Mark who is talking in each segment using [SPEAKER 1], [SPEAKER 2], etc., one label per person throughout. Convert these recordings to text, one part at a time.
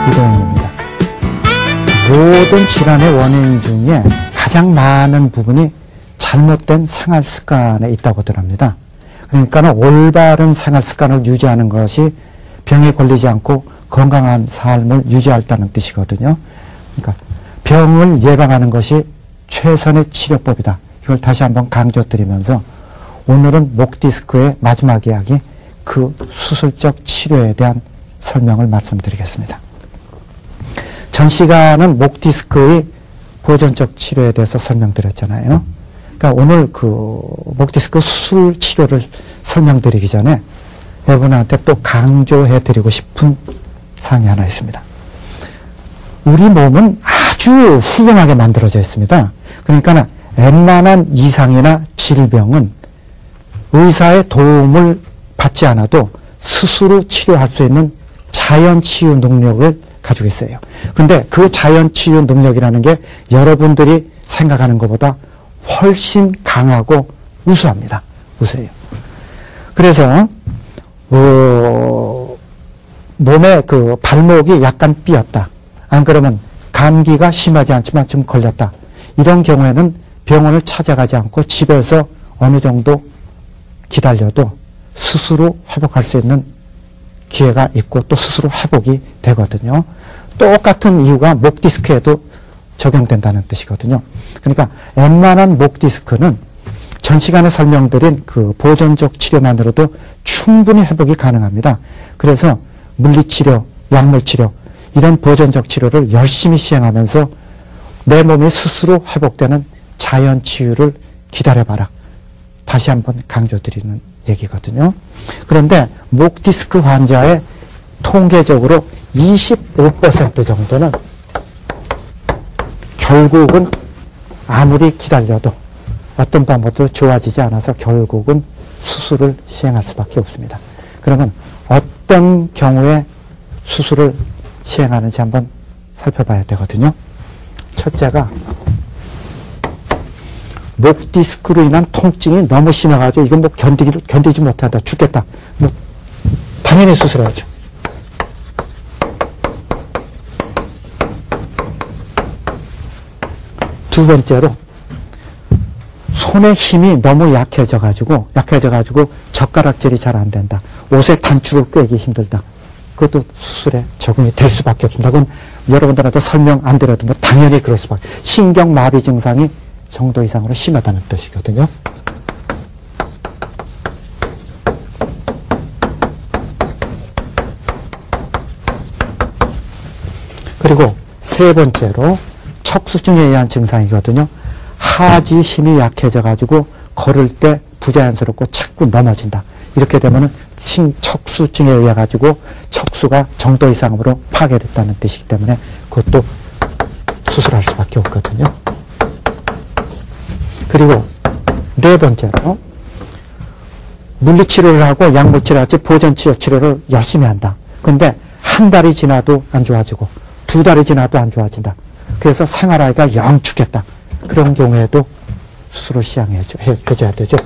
[SPEAKER 1] 이동입니다. 모든 질환의 원인 중에 가장 많은 부분이 잘못된 생활 습관에 있다고 합니다. 그러니까 올바른 생활 습관을 유지하는 것이 병에 걸리지 않고 건강한 삶을 유지한다는 뜻이거든요. 그러니까 병을 예방하는 것이 최선의 치료법이다. 이걸 다시 한번 강조드리면서 오늘은 목 디스크의 마지막 이야기, 그 수술적 치료에 대한 설명을 말씀드리겠습니다. 전 시간은 목 디스크의 보존적 치료에 대해서 설명드렸잖아요. 그러니까 오늘 그 목 디스크 수술 치료를 설명드리기 전에 여러분한테 또 강조해 드리고 싶은 사항이 하나 있습니다. 우리 몸은 아주 훌륭하게 만들어져 있습니다. 그러니까 웬만한 이상이나 질병은 의사의 도움을 받지 않아도 스스로 치료할 수 있는 자연치유 능력을 가지고 있어요. 근데 그 자연치유 능력이라는 게 여러분들이 생각하는 것보다 훨씬 강하고 우수합니다. 우수해요. 그래서 몸에 그 발목이 약간 삐었다. 안 그러면 감기가 심하지 않지만 좀 걸렸다. 이런 경우에는 병원을 찾아가지 않고 집에서 어느 정도 기다려도 스스로 회복할 수 있는 기회가 있고 또 스스로 회복이 되거든요. 똑같은 이유가 목 디스크에도 적용된다는 뜻이거든요. 그러니까 웬만한 목 디스크는 전 시간에 설명드린 그 보존적 치료만으로도 충분히 회복이 가능합니다. 그래서 물리치료, 약물치료 이런 보존적 치료를 열심히 시행하면서 내 몸이 스스로 회복되는 자연치유를 기다려봐라. 다시 한번 강조드리는 얘기거든요. 그런데 목 디스크 환자의 통계적으로 25% 정도는 결국은 아무리 기다려도 어떤 방법도 좋아지지 않아서 결국은 수술을 시행할 수밖에 없습니다. 그러면 어떤 경우에 수술을 시행하는지 한번 살펴봐야 되거든요. 첫째가 목 디스크로 인한 통증이 너무 심해가지고 이건 뭐 견디지 못한다, 죽겠다. 뭐 당연히 수술해야죠. 두 번째로 손의 힘이 너무 약해져가지고 젓가락질이 잘 안 된다. 옷의 단추를 꿰기 힘들다. 그것도 수술에 적응이 될 수밖에 없습니다. 그건 여러분들한테 설명 안 드려도 뭐 당연히 그럴 수밖에. 신경마비 증상이 정도 이상으로 심하다는 뜻이거든요. 그리고 세 번째로 척수증에 의한 증상이거든요. 하지 힘이 약해져가지고 걸을 때 부자연스럽고 자꾸 넘어진다. 이렇게 되면은 척수증에 의해 가지고 척수가 정도 이상으로 파괴됐다는 뜻이기 때문에 그것도 수술할 수밖에 없거든요. 그리고 네 번째로 물리치료를 하고 약물치료 같이 보존치료를 열심히 한다. 근데 한 달이 지나도 안 좋아지고 두 달이 지나도 안 좋아진다. 그래서 생활하기가 영 죽겠다. 그런 경우에도 수술을 시행해줘야 되죠.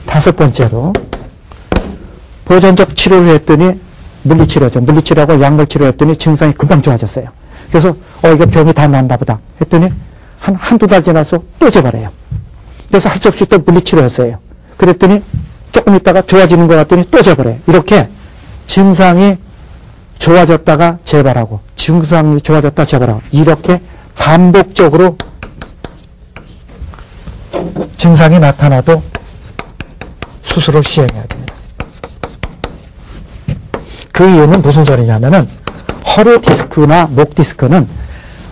[SPEAKER 1] 다섯 번째로 보존적 치료를 했더니 물리치료죠. 물리치료하고 약물치료 했더니 증상이 금방 좋아졌어요. 그래서 이거 병이 다 났나 보다 했더니 한두 달 지나서 또 재발해요. 그래서 할 수 없이 또 물리치료 했어요. 그랬더니 조금 있다가 좋아지는 것 같더니 또 재발해요. 이렇게 증상이 좋아졌다가 재발하고 증상이 좋아졌다 재발하고 이렇게 반복적으로 증상이 나타나도 수술을 시행해야 됩니다. 그 이유는 무슨 소리냐면은 허리 디스크나 목 디스크는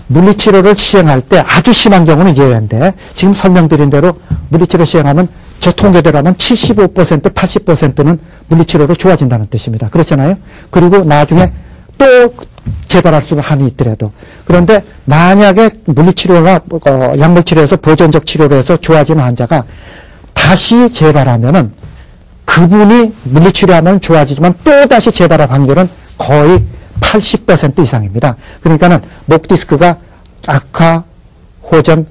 [SPEAKER 1] 물리치료를 시행할 때 아주 심한 경우는 예외인데 지금 설명드린 대로 물리치료 시행하면 저 통계대로 하면 75%, 80%는 물리치료로 좋아진다는 뜻입니다. 그렇잖아요. 그리고 나중에 또 재발할 수가 한이 있더라도. 그런데 만약에 물리치료나 약물치료에서 보존적 치료를 해서 좋아지는 환자가 다시 재발하면은 그분이 물리치료하면 좋아지지만 또 다시 재발할 확률은 거의 80% 이상입니다. 그러니까는 목 디스크가 악화, 호전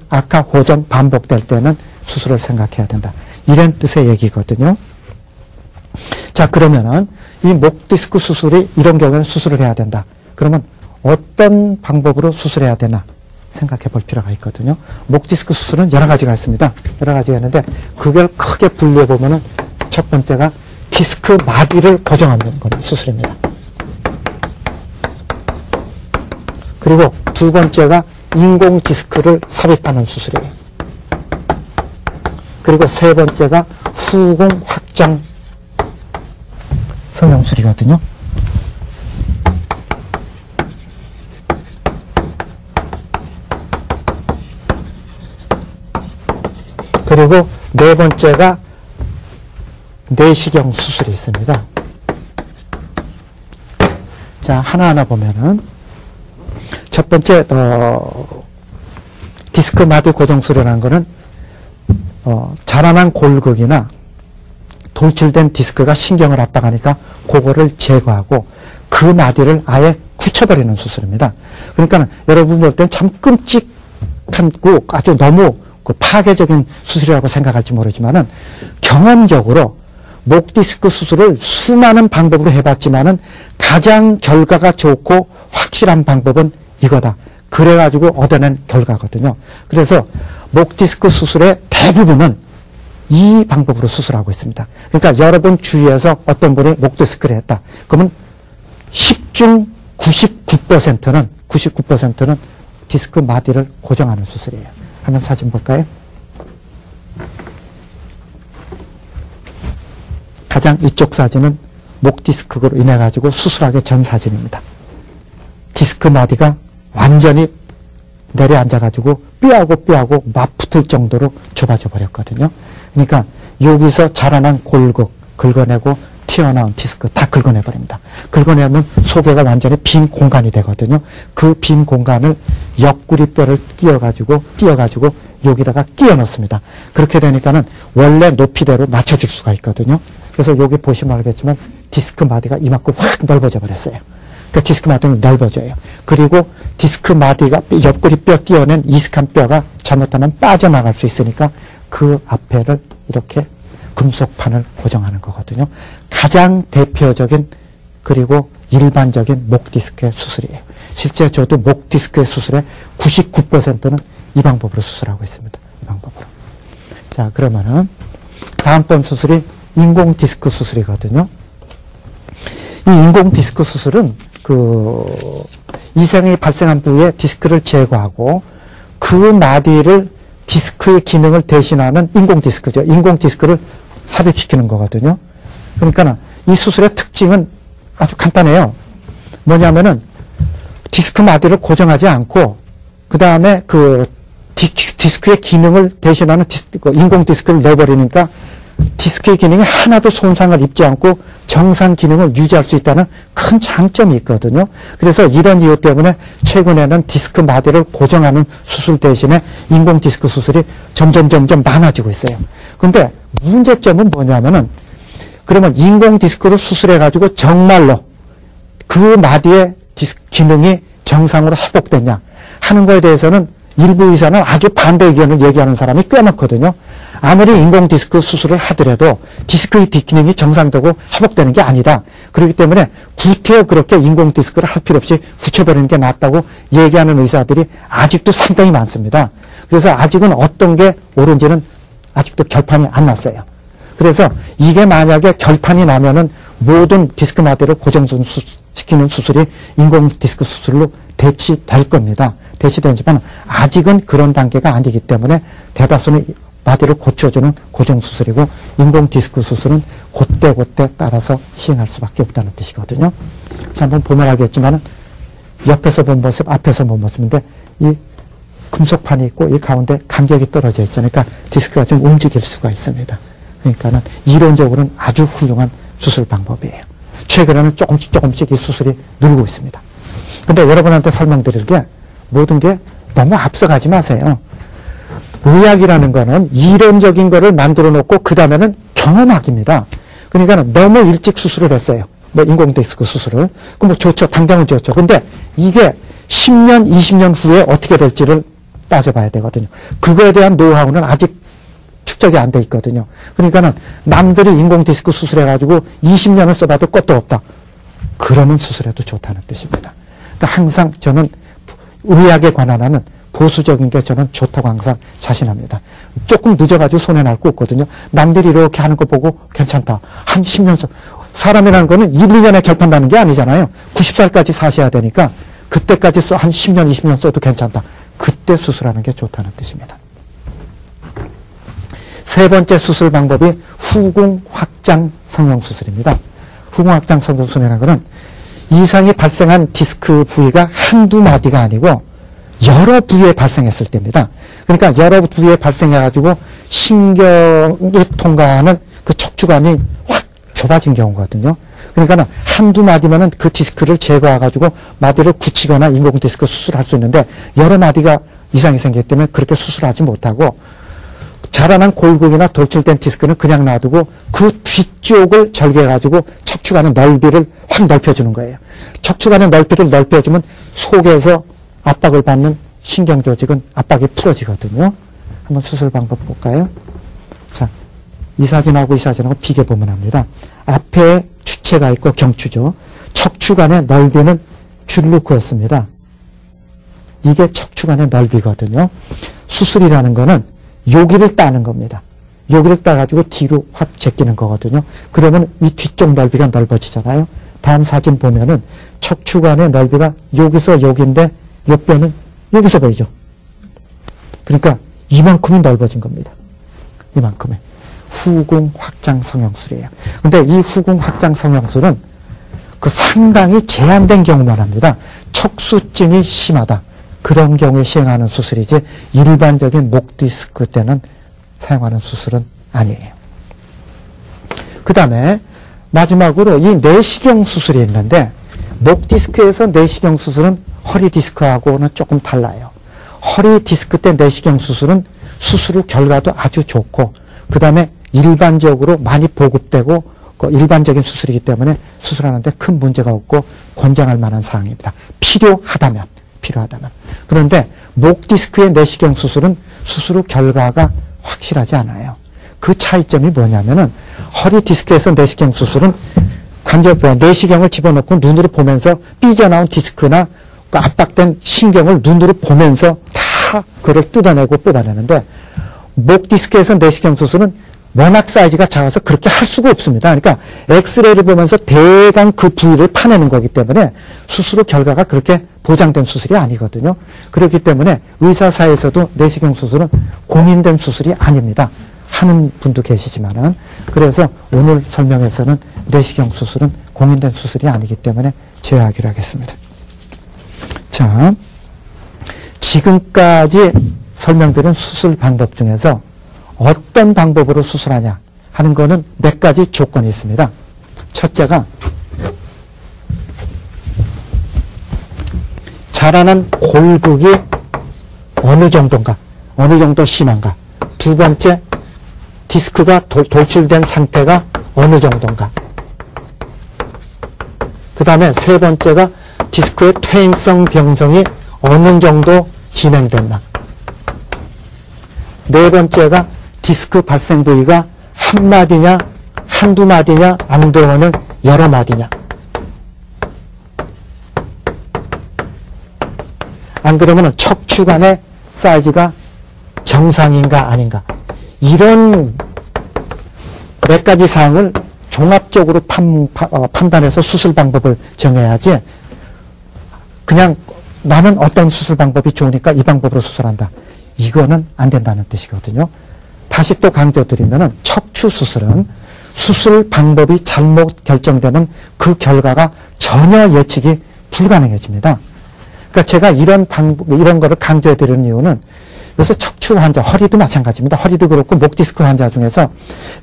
[SPEAKER 1] 반복될 때는 수술을 생각해야 된다. 이런 뜻의 얘기거든요. 자, 그러면은 이 목 디스크 수술이 이런 경우에는 수술을 해야 된다. 그러면 어떤 방법으로 수술해야 되나 생각해 볼 필요가 있거든요. 목 디스크 수술은 여러 가지가 있습니다. 여러 가지가 있는데 그걸 크게 분류해 보면은 첫 번째가 디스크 마디를 고정하는 수술입니다. 그리고 두 번째가 인공 디스크를 삽입하는 수술이에요. 그리고 세 번째가 후공 확장 성형술이거든요. 그리고 네 번째가 내시경 수술이 있습니다. 자, 하나하나 보면은 첫 번째 디스크 마디 고정술이라는 거는 자라난 골격이나 돌출된 디스크가 신경을 압박하니까 그거를 제거하고 그 마디를 아예 굳혀버리는 수술입니다. 그러니까 여러분 볼 땐 참 끔찍한 아주 너무 파괴적인 수술이라고 생각할지 모르지만은 경험적으로 목 디스크 수술을 수많은 방법으로 해봤지만은 가장 결과가 좋고 확실한 방법은 이거다. 그래가지고 얻어낸 결과거든요. 그래서 목 디스크 수술의 대부분은 이 방법으로 수술하고 있습니다. 그러니까 여러분 주위에서 어떤 분이 목 디스크를 했다. 그러면 10중 99%는 디스크 마디를 고정하는 수술이에요. 한번 사진 볼까요? 가장 이쪽 사진은 목 디스크로 인해 가지고 수술하기 전 사진입니다. 디스크 마디가 완전히 내려앉아 가지고 뼈하고 맞붙을 정도로 좁아져 버렸거든요. 그러니까 여기서 자라난 골격 긁어내고 튀어나온 디스크 다 긁어내 버립니다. 긁어내면 속에가 완전히 빈 공간이 되거든요. 그 빈 공간을 옆구리뼈를 띄어가지고 여기다가 끼워 넣습니다. 그렇게 되니까는 원래 높이대로 맞춰줄 수가 있거든요. 그래서 여기 보시면 알겠지만 디스크 마디가 이만큼 확 넓어져 버렸어요. 그러니까 디스크 마디는 넓어져요. 그리고 디스크 마디가 옆구리뼈 끼워낸 이식한 뼈가 잘못하면 빠져나갈 수 있으니까 그 앞에를 이렇게 금속판을 고정하는 거거든요. 가장 대표적인 그리고 일반적인 목 디스크의 수술이에요. 실제 저도 목 디스크의 수술의 99%는 이 방법으로 수술하고 있습니다. 이 방법으로. 자, 그러면은 다음번 수술이 인공 디스크 수술이거든요. 이 인공 디스크 수술은 이상이 발생한 부위에 디스크를 제거하고 그 마디를 디스크의 기능을 대신하는 인공 디스크죠. 인공 디스크를 삽입시키는 거거든요. 그러니까 이 수술의 특징은 아주 간단해요. 뭐냐면은 디스크 마디를 고정하지 않고 그 다음에 디스크의 기능을 대신하는 인공 디스크를 내버리니까 디스크의 기능이 하나도 손상을 입지 않고 정상 기능을 유지할 수 있다는 큰 장점이 있거든요. 그래서 이런 이유 때문에 최근에는 디스크 마디를 고정하는 수술 대신에 인공 디스크 수술이 점점 많아지고 있어요. 근데 문제점은 뭐냐면은 그러면 인공 디스크를 수술해가지고 정말로 그 마디의 디스크 기능이 정상으로 회복됐냐 하는 거에 대해서는 일부 의사는 아주 반대 의견을 얘기하는 사람이 꽤 많거든요. 아무리 인공 디스크 수술을 하더라도 디스크의 기능이 정상되고 회복되는 게 아니다. 그렇기 때문에 구태여 그렇게 인공 디스크를 할 필요 없이 붙여버리는 게 낫다고 얘기하는 의사들이 아직도 상당히 많습니다. 그래서 아직은 어떤 게 옳은지는 아직도 결판이 안 났어요. 그래서 이게 만약에 결판이 나면은 모든 디스크 마디를 고정시키는 수술이 인공 디스크 수술로 대치될 겁니다. 대치되지만 아직은 그런 단계가 아니기 때문에 대다수는 마디를 고쳐주는 고정수술이고 인공 디스크 수술은 그때 따라서 시행할 수밖에 없다는 뜻이거든요. 자, 한번 보면 알겠지만 옆에서 본 모습, 앞에서 본 모습인데 이 금속판이 있고 이 가운데 간격이 떨어져 있죠. 그러니까 디스크가 좀 움직일 수가 있습니다. 그러니까는 이론적으로는 아주 훌륭한 수술 방법이에요. 최근에는 조금씩 이 수술이 늘고 있습니다. 근데 여러분한테 설명드릴 게 모든 게 너무 앞서가지 마세요. 의학이라는 거는 이론적인 거를 만들어 놓고 그 다음에는 경험학입니다. 그러니까 너무 일찍 수술을 했어요. 뭐 인공 디스크 수술을. 그럼 뭐 좋죠. 당장은 좋죠. 근데 이게 10년, 20년 후에 어떻게 될지를 따져봐야 되거든요. 그거에 대한 노하우는 아직 축적이 안 돼 있거든요. 그러니까는 남들이 인공 디스크 수술해가지고 20년을 써봐도 것도 없다. 그러면 수술해도 좋다는 뜻입니다. 그러니까 항상 저는 의학에 관한 하는 보수적인 게 저는 좋다고 항상 자신합니다. 조금 늦어가지고 손해날 거 없거든요. 남들이 이렇게 하는 거 보고 괜찮다. 한 10년 사람이라는 거는 1, 2년에 결판나는 게 아니잖아요. 90살까지 사셔야 되니까 그때까지 한 10년, 20년 써도 괜찮다. 그때 수술하는 게 좋다는 뜻입니다. 세 번째 수술 방법이 후궁 확장 성형수술입니다. 후궁 확장 성형수술이라는 것은 이상이 발생한 디스크 부위가 한두 마디가 아니고 여러 부위에 발생했을 때입니다. 그러니까 여러 부위에 발생해가지고 신경이 통과하는 그 척추관이 확 좁아진 경우거든요. 그러니까 한두 마디면은 그 디스크를 제거해가지고 마디를 굳히거나 인공 디스크 수술할 수 있는데 여러 마디가 이상이 생기기 때문에 그렇게 수술하지 못하고 자라난 골격이나 돌출된 디스크는 그냥 놔두고 그 뒤쪽을 절개해가지고 척추관의 넓이를 확 넓혀주는 거예요. 척추관의 넓이를 넓혀주면 속에서 압박을 받는 신경 조직은 압박이 풀어지거든요. 한번 수술 방법 볼까요? 자, 이 사진하고 이 사진하고 비교보면 합니다. 앞에 주체가 있고 경추죠. 척추관의 넓이는 줄루코였습니다. 이게 척추관의 넓이거든요. 수술이라는 거는 여기를 따는 겁니다. 여기를 따가지고 뒤로 확 제끼는 거거든요. 그러면 이 뒤쪽 넓이가 넓어지잖아요. 다음 사진 보면은 척추관의 넓이가 여기서 여기인데 요 뼈는 여기서 보이죠. 그러니까 이만큼이 넓어진 겁니다. 이만큼의 후궁 확장 성형술이에요. 근데 이 후궁 확장 성형술은 그 상당히 제한된 경우만 합니다. 척수증이 심하다. 그런 경우에 시행하는 수술이지 일반적인 목 디스크 때는 사용하는 수술은 아니에요. 그 다음에 마지막으로 이 내시경 수술이 있는데 목 디스크에서 내시경 수술은 허리 디스크하고는 조금 달라요. 허리 디스크 때 내시경 수술은 수술 후 결과도 아주 좋고 그 다음에 일반적으로 많이 보급되고 일반적인 수술이기 때문에 수술하는데 큰 문제가 없고 권장할 만한 사항입니다. 필요하다면. 그런데 목 디스크의 내시경 수술은 수술 후 결과가 확실하지 않아요. 그 차이점이 뭐냐면은 허리 디스크에서 내시경 수술은 내시경을 집어넣고 눈으로 보면서 삐져나온 디스크나 그 압박된 신경을 눈으로 보면서 다 그걸 뜯어내고 뽑아내는데 목 디스크에서 내시경 수술은 워낙 사이즈가 작아서 그렇게 할 수가 없습니다. 그러니까 엑스레이를 보면서 대강 그 부위를 파내는 거기 때문에 수술 후 결과가 그렇게 보장된 수술이 아니거든요. 그렇기 때문에 의사 사이에서도 내시경 수술은 공인된 수술이 아닙니다. 하는 분도 계시지만은 그래서 오늘 설명에서는 내시경 수술은 공인된 수술이 아니기 때문에 제외하기로 하겠습니다. 자, 지금까지 설명드린 수술 방법 중에서 어떤 방법으로 수술하냐 하는 거는 몇 가지 조건이 있습니다. 첫째가 자라난 골격이 어느 정도인가, 어느 정도 심한가. 두 번째, 디스크가 돌출된 상태가 어느 정도인가. 그 다음에 세 번째가 디스크의 퇴행성 병성이 어느 정도 진행됐나. 네 번째가 디스크 발생 부위가 한 마디냐, 한두 마디냐, 안 되면은 여러 마디냐. 안 그러면은 척추관의 사이즈가 정상인가 아닌가. 이런 몇 가지 사항을 종합적으로 판단해서 수술 방법을 정해야지 그냥 나는 어떤 수술 방법이 좋으니까 이 방법으로 수술한다. 이거는 안 된다는 뜻이거든요. 다시 또 강조드리면은 척추 수술은 수술 방법이 잘못 결정되면 그 결과가 전혀 예측이 불가능해집니다. 그러니까 제가 이런 거를 강조해드리는 이유는 요새 척추 환자, 허리도 마찬가지입니다. 허리도 그렇고 목 디스크 환자 중에서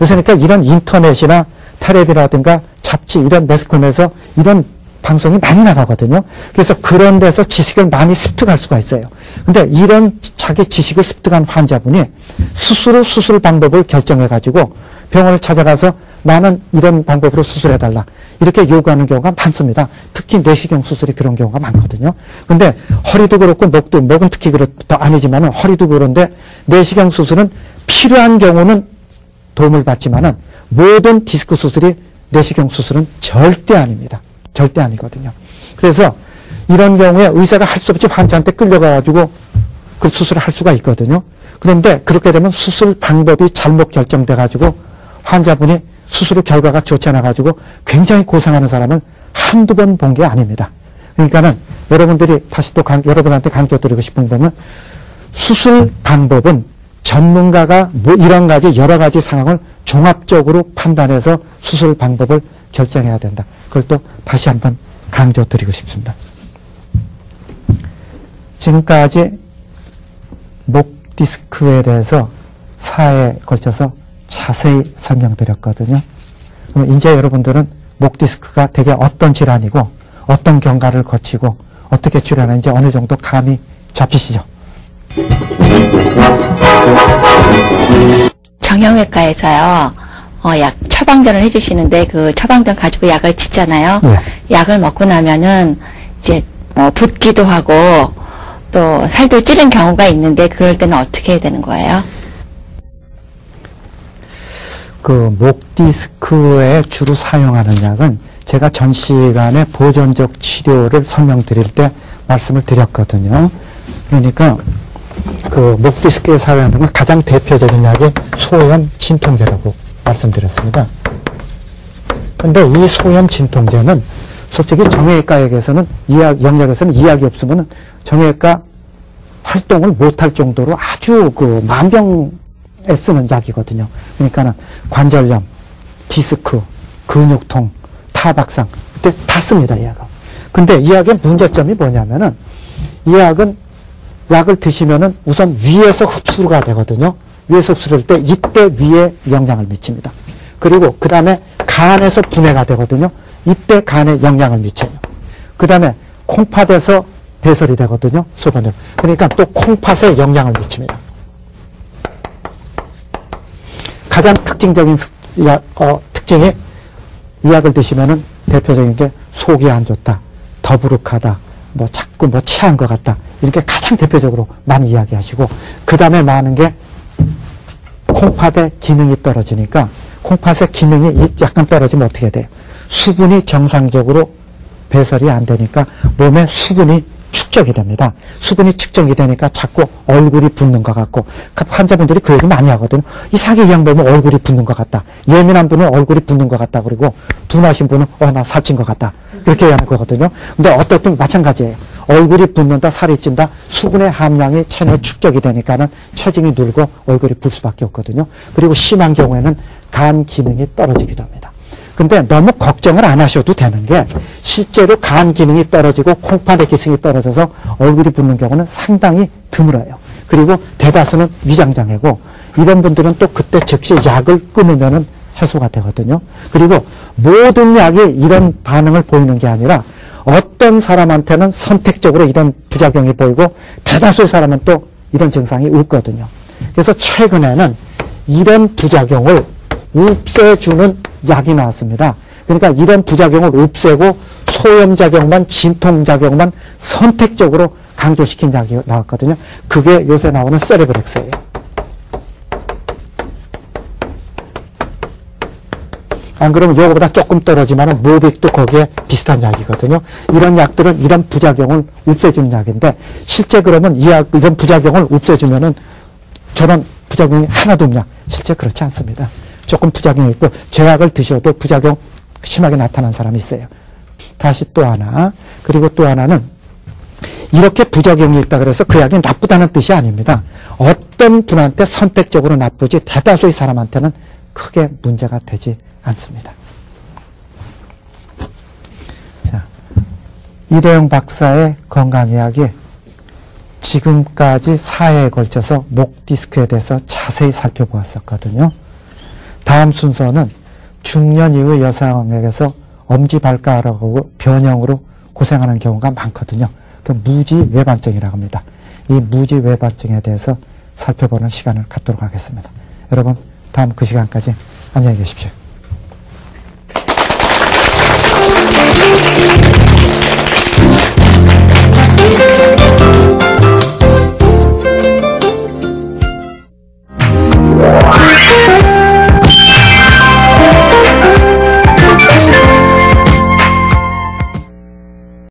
[SPEAKER 1] 요새 그러니까 이런 인터넷이나 텔레비라든가 잡지 이런 매스컴에서 이런 방송이 많이 나가거든요. 그래서 그런 데서 지식을 많이 습득할 수가 있어요. 근데 이런 자기 지식을 습득한 환자분이 스스로 수술 방법을 결정해가지고 병원을 찾아가서 나는 이런 방법으로 수술해달라. 이렇게 요구하는 경우가 많습니다. 특히 내시경 수술이 그런 경우가 많거든요. 근데 허리도 그렇고 목은 특히 더 아니지만은 허리도 그런데 내시경 수술은 필요한 경우는 도움을 받지만은 모든 디스크 수술이 내시경 수술은 절대 아닙니다. 절대 아니거든요. 그래서 이런 경우에 의사가 할 수 없이 환자한테 끌려가가지고 그 수술을 할 수가 있거든요. 그런데 그렇게 되면 수술 방법이 잘못 결정돼가지고 환자분이 수술 결과가 좋지 않아가지고 굉장히 고생하는 사람을 한두 번 본 게 아닙니다. 그러니까는 여러분들이 다시 또 여러분한테 강조드리고 싶은 거는 수술 방법은 전문가가 뭐 이런 가지 여러 가지 상황을 종합적으로 판단해서 수술 방법을 결정해야 된다. 그걸 또 다시 한번 강조드리고 싶습니다. 지금까지 목 디스크에 대해서 4회에 걸쳐서 자세히 설명드렸거든요. 그럼 이제 여러분들은 목 디스크가 대개 어떤 질환이고 어떤 경과를 거치고 어떻게 치료하는지 어느 정도 감이 잡히시죠?
[SPEAKER 2] 정형외과에서요, 약 처방전을 해주시는데 그 처방전 가지고 약을 짓잖아요.
[SPEAKER 1] 네.
[SPEAKER 2] 약을 먹고 나면은 이제 붓기도 하고 또 살도 찌는 경우가 있는데 그럴 때는 어떻게 해야 되는 거예요?
[SPEAKER 1] 그 목 디스크에 주로 사용하는 약은 제가 전 시간에 보존적 치료를 설명드릴 때 말씀을 드렸거든요. 그러니까 그 목 디스크에 사용하는 건 가장 대표적인 약이 소염 진통제라고 말씀드렸습니다. 근데 이 소염 진통제는 솔직히 정형외과에서는 영역에서는 이 약이 없으면 정형외과 활동을 못할 정도로 아주 그 만병에 쓰는 약이거든요. 그러니까는 관절염, 디스크, 근육통, 타박상 그때 다 씁니다, 이 약은. 근데 이 약의 문제점이 뭐냐면은 이 약은 약을 드시면은 우선 위에서 흡수가 되거든요. 위에서 흡수될 때 이때 위에 영향을 미칩니다. 그리고 그 다음에 간에서 분해가 되거든요. 이때 간에 영향을 미쳐요. 그 다음에 콩팥에서 배설이 되거든요. 소변으로. 그러니까 또 콩팥에 영향을 미칩니다. 가장 특징적인 특징이 이 약을 드시면은 대표적인 게 속이 안 좋다, 더부룩하다, 뭐 자꾸 뭐 체한 것 같다, 이렇게 가장 대표적으로 많이 이야기하시고, 그 다음에 많은 게 콩팥의 기능이 떨어지니까, 콩팥의 기능이 약간 떨어지면 어떻게 돼요? 수분이 정상적으로 배설이 안 되니까 몸에 수분이 축적이 됩니다. 수분이 축적이 되니까 자꾸 얼굴이 붓는 것 같고, 환자분들이 그 얘기 많이 하거든요. 이상하게 이 양 보면 얼굴이 붓는 것 같다. 예민한 분은 얼굴이 붓는 것 같다. 그리고 둔하신 분은 나 살찐 것 같다. 그렇게 얘기하는 거거든요. 근데 어떤 분 마찬가지예요. 얼굴이 붓는다, 살이 찐다, 수분의 함량이 체내에 축적이 되니까는 체중이 늘고 얼굴이 붓을 수밖에 없거든요. 그리고 심한 경우에는 간 기능이 떨어지기도 합니다. 근데 너무 걱정을 안 하셔도 되는 게 실제로 간 기능이 떨어지고 콩팥의 기능이 떨어져서 얼굴이 붓는 경우는 상당히 드물어요. 그리고 대다수는 위장장애고 이런 분들은 또 그때 즉시 약을 끊으면은 해소가 되거든요. 그리고 모든 약이 이런 반응을 보이는 게 아니라 어떤 사람한테는 선택적으로 이런 부작용이 보이고 대다수의 사람은 또 이런 증상이 없거든요. 그래서 최근에는 이런 부작용을 없애주는 약이 나왔습니다. 그러니까 이런 부작용을 없애고 소염작용만, 진통작용만 선택적으로 강조시킨 약이 나왔거든요. 그게 요새 나오는 세레브렉스예요. 안 그러면 요거보다 조금 떨어지면 모빅도 거기에 비슷한 약이거든요. 이런 약들은 이런 부작용을 없애주는 약인데 실제 그러면 이런 부작용을 없애주면은 저런 부작용이 하나도 없냐? 실제 그렇지 않습니다. 조금 부작용이 있고 제약을 드셔도 부작용 심하게 나타난 사람이 있어요. 다시 또 하나, 그리고 또 하나는 이렇게 부작용이 있다 그래서 그 약이 나쁘다는 뜻이 아닙니다. 어떤 분한테 선택적으로 나쁘지 대다수의 사람한테는 크게 문제가 되지 않습니다. 자, 이대영 박사의 건강의학이 지금까지 4회에 걸쳐서 목 디스크에 대해서 자세히 살펴보았었거든요. 다음 순서는 중년 이후 여성에게서 엄지발가락하고 변형으로 고생하는 경우가 많거든요. 그 무지외반증이라고 합니다. 이 무지외반증에 대해서 살펴보는 시간을 갖도록 하겠습니다. 여러분, 다음 그 시간까지 안녕히 계십시오.